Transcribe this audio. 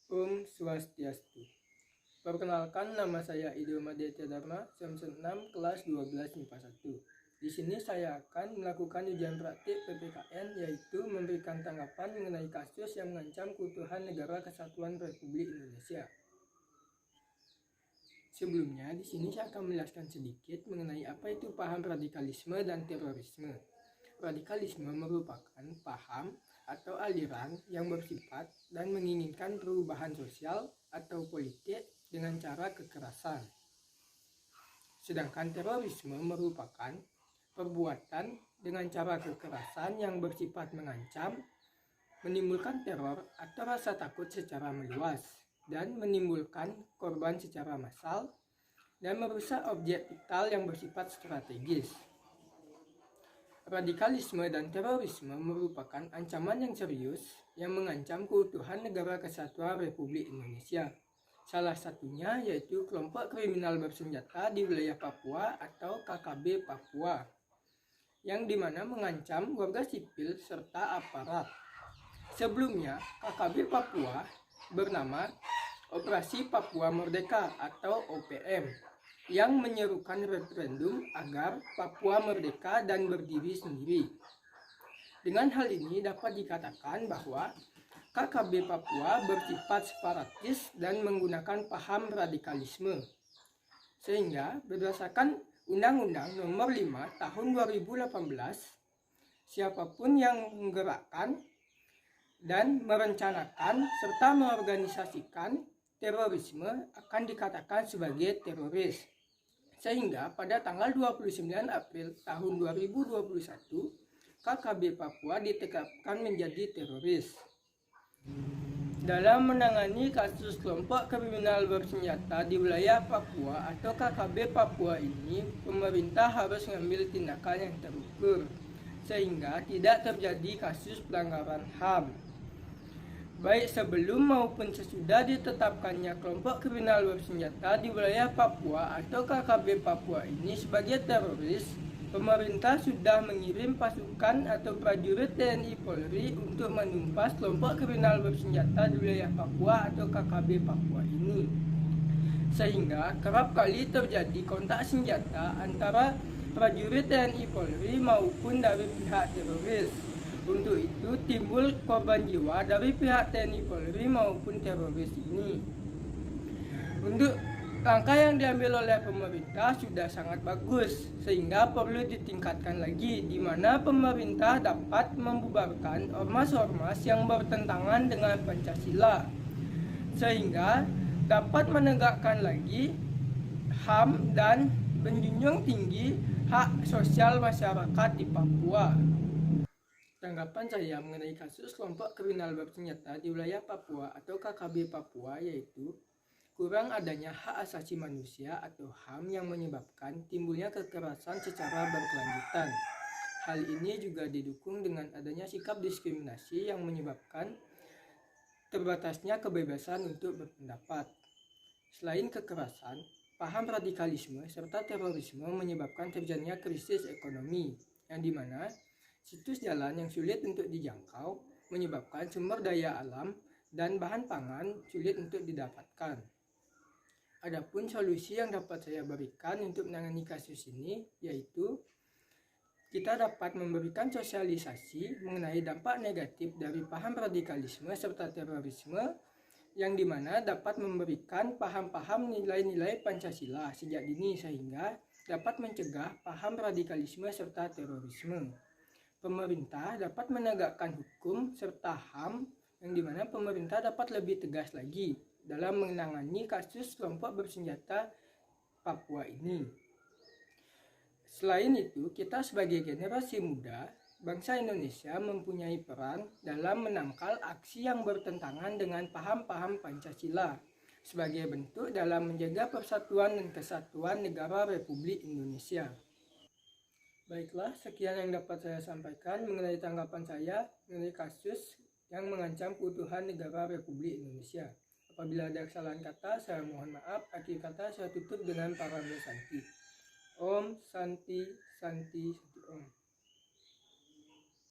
Om Swastiastu. Perkenalkan, nama saya Ido Madetya Dharma, semester 6 kelas 12 MIPA 1. Di sini saya akan melakukan ujian praktik PPKN, yaitu memberikan tanggapan mengenai kasus yang mengancam keutuhan Negara Kesatuan Republik Indonesia. Sebelumnya, di sini saya akan menjelaskan sedikit mengenai apa itu paham radikalisme dan terorisme. Radikalisme merupakan paham atau aliran yang bersifat dan menginginkan perubahan sosial atau politik dengan cara kekerasan. Sedangkan terorisme merupakan perbuatan dengan cara kekerasan yang bersifat mengancam, menimbulkan teror atau rasa takut secara meluas, dan menimbulkan korban secara massal, dan merusak objek vital yang bersifat strategis. Radikalisme dan terorisme merupakan ancaman yang serius yang mengancam keutuhan Negara Kesatuan Republik Indonesia. Salah satunya yaitu kelompok kriminal bersenjata di wilayah Papua atau KKB Papua, yang dimana mengancam warga sipil serta aparat. Sebelumnya, KKB Papua bernama Operasi Papua Merdeka atau OPM, yang menyerukan referendum agar Papua merdeka dan berdiri sendiri. Dengan hal ini dapat dikatakan bahwa KKB Papua bersifat separatis dan menggunakan paham radikalisme. Sehingga berdasarkan Undang-Undang Nomor 5 Tahun 2018, siapapun yang menggerakkan dan merencanakan serta mengorganisasikan terorisme akan dikatakan sebagai teroris. Sehingga pada tanggal 29 April tahun 2021, KKB Papua ditetapkan menjadi teroris. Dalam menangani kasus kelompok kriminal bersenjata di wilayah Papua atau KKB Papua ini, pemerintah harus mengambil tindakan yang terukur sehingga tidak terjadi kasus pelanggaran HAM. Baik sebelum maupun sesudah ditetapkannya kelompok kriminal bersenjata di wilayah Papua atau KKB Papua ini sebagai teroris, pemerintah sudah mengirim pasukan atau prajurit TNI Polri untuk menumpas kelompok kriminal bersenjata di wilayah Papua atau KKB Papua ini. Sehingga kerap kali terjadi kontak senjata antara prajurit TNI Polri maupun dari pihak teroris. Untuk itu timbul korban jiwa dari pihak TNI Polri maupun teroris ini. Untuk langkah yang diambil oleh pemerintah sudah sangat bagus, sehingga perlu ditingkatkan lagi, di mana pemerintah dapat membubarkan ormas-ormas yang bertentangan dengan Pancasila, sehingga dapat menegakkan lagi HAM dan menjunjung tinggi hak sosial masyarakat di Papua. Tanggapan saya mengenai kasus kelompok kriminal bersenjata di wilayah Papua atau KKB Papua yaitu kurang adanya hak asasi manusia atau HAM yang menyebabkan timbulnya kekerasan secara berkelanjutan. Hal ini juga didukung dengan adanya sikap diskriminasi yang menyebabkan terbatasnya kebebasan untuk berpendapat. Selain kekerasan, paham radikalisme serta terorisme menyebabkan terjadinya krisis ekonomi, yang dimana situs jalan yang sulit untuk dijangkau menyebabkan sumber daya alam dan bahan pangan sulit untuk didapatkan. Adapun solusi yang dapat saya berikan untuk menangani kasus ini yaitu kita dapat memberikan sosialisasi mengenai dampak negatif dari paham radikalisme serta terorisme, yang dimana dapat memberikan paham-paham nilai-nilai Pancasila sejak dini sehingga dapat mencegah paham radikalisme serta terorisme. Pemerintah dapat menegakkan hukum serta HAM, yang dimana pemerintah dapat lebih tegas lagi dalam menangani kasus kelompok bersenjata Papua ini. Selain itu, kita sebagai generasi muda, bangsa Indonesia mempunyai peran dalam menangkal aksi yang bertentangan dengan paham-paham Pancasila sebagai bentuk dalam menjaga persatuan dan kesatuan Negara Republik Indonesia. Baiklah, sekian yang dapat saya sampaikan mengenai tanggapan saya mengenai kasus yang mengancam keutuhan Negara Republik Indonesia. Apabila ada kesalahan kata, saya mohon maaf. Akhir kata saya tutup dengan Paramita Santi. Om Santi Santi Santi Om.